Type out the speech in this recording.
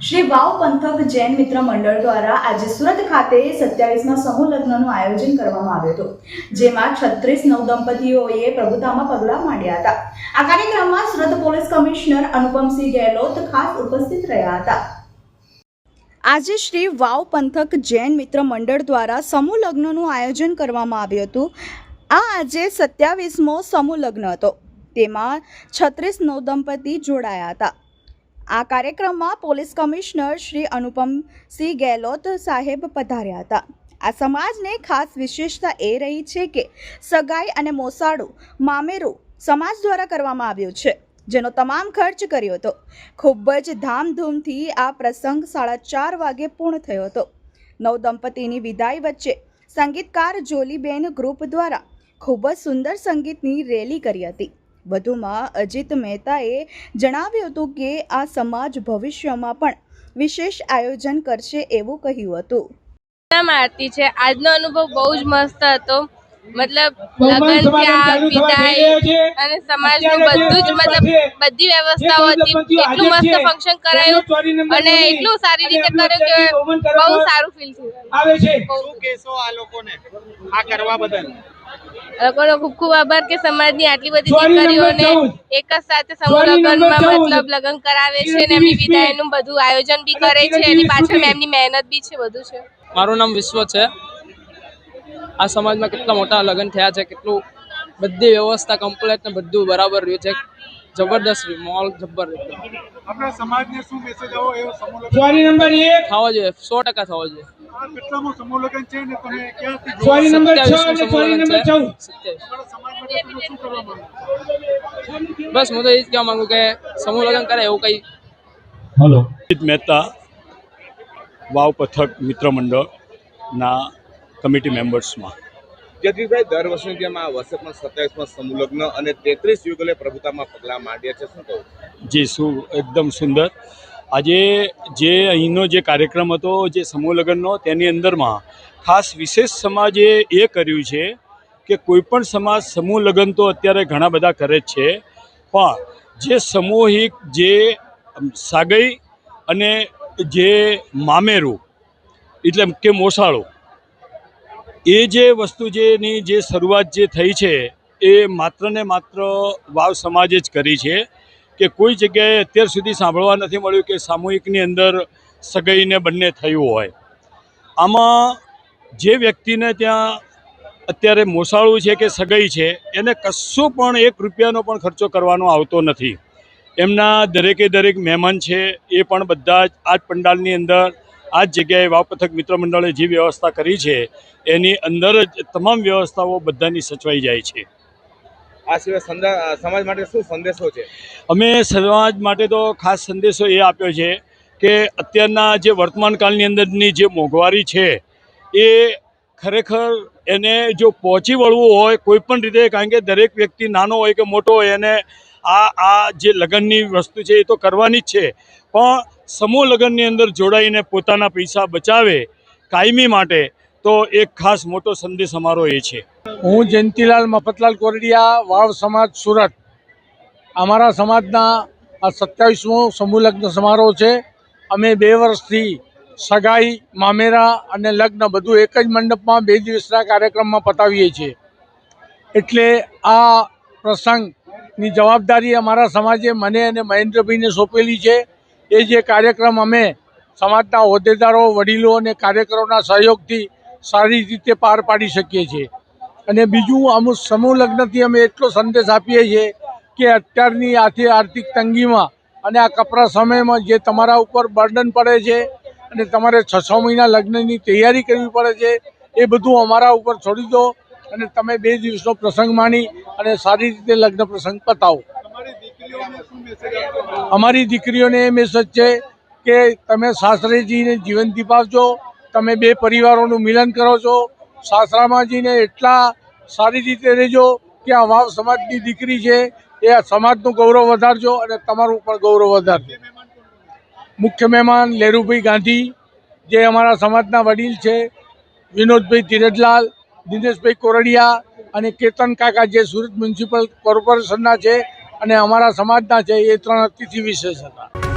શ્રી વાવ પંથક જૈન મિત્ર મંડળ દ્વારા આજે સુરત ખાતે 27મા સમૂહ લગ્નનું આયોજન કરવામાં આવ્યું હતું, જેમાં 36 નવદંપતીઓએ પ્રભુતામાં પગલાં માંડ્યા હતા। આ કાર્યક્રમમાં સુરત પોલીસ કમિશનર અનુપમસિંહ ગેહલોત ખાસ ઉપસ્થિત રહ્યા હતા। આજે શ્રી વાવ પંથક જૈન મિત્ર મંડળ દ્વારા સમૂહ લગ્નનું આયોજન કરવામાં આવ્યું હતું। આ આજે 27મો સમૂહ લગ્ન હતો, તેમાં 36 નવદંપતી જોડાયા હતા। આ કાર્યક્રમમાં પોલીસ કમિશનર શ્રી અનુપમસિંહ ગેહલોત સાહેબ પધાર્યા હતા। આ સમાજને ખાસ વિશેષતા એ રહી છે કે સગાઈ અને મોસાળું મામેરું સમાજ દ્વારા કરવામાં આવ્યું છે, જેનો તમામ ખર્ચ કર્યો હતો। ખૂબ જ ધામધૂમથી આ પ્રસંગ 4:30 વાગે પૂર્ણ થયો હતો। નવદંપતીની વિદાય વચ્ચે સંગીતકાર જોલીબેન ગ્રુપ દ્વારા ખૂબ જ સુંદર સંગીતની રેલી કરી હતી। વધુમાં અજીત મહેતાએ જણાવ્યું હતું કે આ સમાજ ભવિષ્યમાં પણ વિશેષ આયોજન કરશે એવું કહ્યું હતું। આરતી છે, આજનો અનુભવ બહુ જ મસ્ત હતો। મતલબ લગન થયા, વિદાય અને સમાજનું બધું જ બધી વ્યવસ્થાઓ હતી। એટલું મસ્ત ફંક્શન કરાયું અને એટલું સારી રીતે કર્યું કે બહુ સારું ફીલ થયું। શું કહેશો આ લોકોને આ કરવા બદલ? લોકોનો ખૂબ ખૂબ આભાર કે સમાજની આટલી બધી દીકરીઓને એક જ સાથે સમૂહ લગ્નમાં મતલબ લગ્ન કરાવે છે અને એમની વિદાયનું બધું આયોજન બી કરે છે, એની પાછળ એમની મહેનત બી છે, બધું છે। મારું નામ વિશ્વ છે। આ સમાજમાં કેટલા મોટા લગ્ન થયા છે, કેટલું બધી વ્યવસ્થા કમ્પ્લીટ ને બધું બરાબર રહ્યું છે। જબરદસ્ત માહોલ જબ્બર આપણા સમાજને શું મેસેજ આવો એવો સમૂહ લગ્ન થવા જોઈએ, 100% થવા જોઈએ। આ કેટલામો સમૂહ લગ્ન છે ને તમે ક્યાંથી 27મું સમૂહ લગ્ન છે। 27 તમારા સમાજ માટે તમે શું કરવા માંગો? બસ હું તો એ જ કહેવા માંગુ કે સમૂહ લગ્ન કરે એવું કંઈ। હેલો, અજીત મહેતા, વાવ પથક મિત્ર મંડળના કમિટી મેમ્બર્સમાં। જગદીશભાઈ, દર વર્ષની જેમ આ વર્ષે પણ 27મા સમૂહ લગ્ન અને 33 યુગલે પ્રભુતામાં પગલાં માંડ્યા છે, શું કહું? જી, શું એકદમ સુંદર। આજે જે અહીંનો જે કાર્યક્રમ હતો, જે સમૂહ લગ્નનો, તેની અંદરમાં ખાસ વિશેષ સમાજે એ કર્યું છે કે કોઈપણ સમાજ સમૂહ લગ્ન તો અત્યારે ઘણા બધા કરે જ છે, પણ જે સામૂહિક જે સાગઈ અને જે મામેરું એટલે કે મોસાળું, એ જે વસ્તુ જેની જે શરૂઆત જે થઈ છે એ માત્ર ને માત્ર વાવ સમાજે જ કરી છે કે કોઈ જગ્યાએ અત્યાર સુધી સાંભળવા નથી મળ્યું કે સામૂહિકની અંદર સગાઈને બંને થયું હોય। આમાં જે વ્યક્તિને ત્યાં અત્યારે મોસાળું છે કે સગાઈ છે, એને કશું પણ 1 રૂપિયાનો પણ ખર્ચો કરવાનો આવતો નથી। એમના દરેકે દરેક મહેમાન છે એ પણ બધા જ આ જ પંડાલની અંદર આ જ જગ્યાએ વાવ પથક મિત્ર મંડળે જે વ્યવસ્થા કરી છે એની અંદર જ તમામ વ્યવસ્થાઓ બધાની સચવાઈ જાય છે। આ સિવાય સમાજ માટે શું સંદેશો છે? અમે સમાજ માટે તો ખાસ સંદેશો એ આપ્યો છે કે અત્યારના જે વર્તમાન કાળની અંદરની જે મોંઘવારી છે એ ખરેખર એને જો પહોંચી વળવું હોય કોઈ પણ રીતે, કારણ કે દરેક વ્યક્તિ નાનો હોય કે મોટો હોય એને આ જે લગ્નની વસ્તુ છે એ તો કરવાની જ છે, પણ સમૂહ લગ્નની અંદર જોડાઈને પોતાના પૈસા બચાવે કાયમી માટે, તો એક ખાસ મોટો સંદેશ અમારો એ છે। હું જયંતિલાલ મફતલાલ કોરડિયા, વાવ સમાજ, સુરત। અમારા સમાજના આ 27મો સમૂહ લગ્ન સમારોહ છે। અમે 2 વર્ષથી સગાઈ, મામેરા અને લગ્ન બધું એક જ મંડપમાં 2 દિવસના કાર્યક્રમમાં પતાવીએ છીએ। એટલે આ પ્રસંગની જવાબદારી અમારા સમાજે મને અને મહેન્દ્રભાઈને સોંપેલી છે। એ જે કાર્યક્રમ અમે સમાજના હોદ્દેદારો, વડીલો અને કાર્યકરોના સહયોગથી સારી રીતે પાર પાડી શકીએ છીએ। અને બીજું, અમુક સમૂહ લગ્નથી અમે એટલો સંદેશ આપીએ છીએ કે અત્યારની આર્થિક તંગીમાં અને આ કપરા સમયમાં જે તમારા ઉપર બર્ડન પડે છે અને તમારે 6-6 મહિના લગ્નની તૈયારી કરવી પડે છે, એ બધું અમારા ઉપર છોડી દો અને તમે 2 દિવસનો પ્રસંગ માણી અને સારી રીતે લગ્ન પ્રસંગ પતાવો। અમારી દીકરીઓને એ મેસેજ છે કે તમે સાસરે જઈને જીવન દીપાવજો, તમે 2 પરિવારોનું મિલન કરો છો, સાસરામાં જઈને એટલા સારી રીતે રહેજો કે આ વાવ સમાજની દીકરી છે એ આ સમાજનું ગૌરવ વધારજો અને તમારું પણ ગૌરવ વધારજો। મુખ્ય મહેમાન લેરુભાઈ ગાંધી, જે અમારા સમાજના વડીલ છે, વિનોદભાઈ ધીરજલાલ, દિનેશભાઈ કોરડિયા અને કેતન કાકા, જે સુરત મ્યુનિસિપલ કોર્પોરેશનના છે અને અમારા સમાજના છે, એ 3 અતિથિ વિશેષ હતા।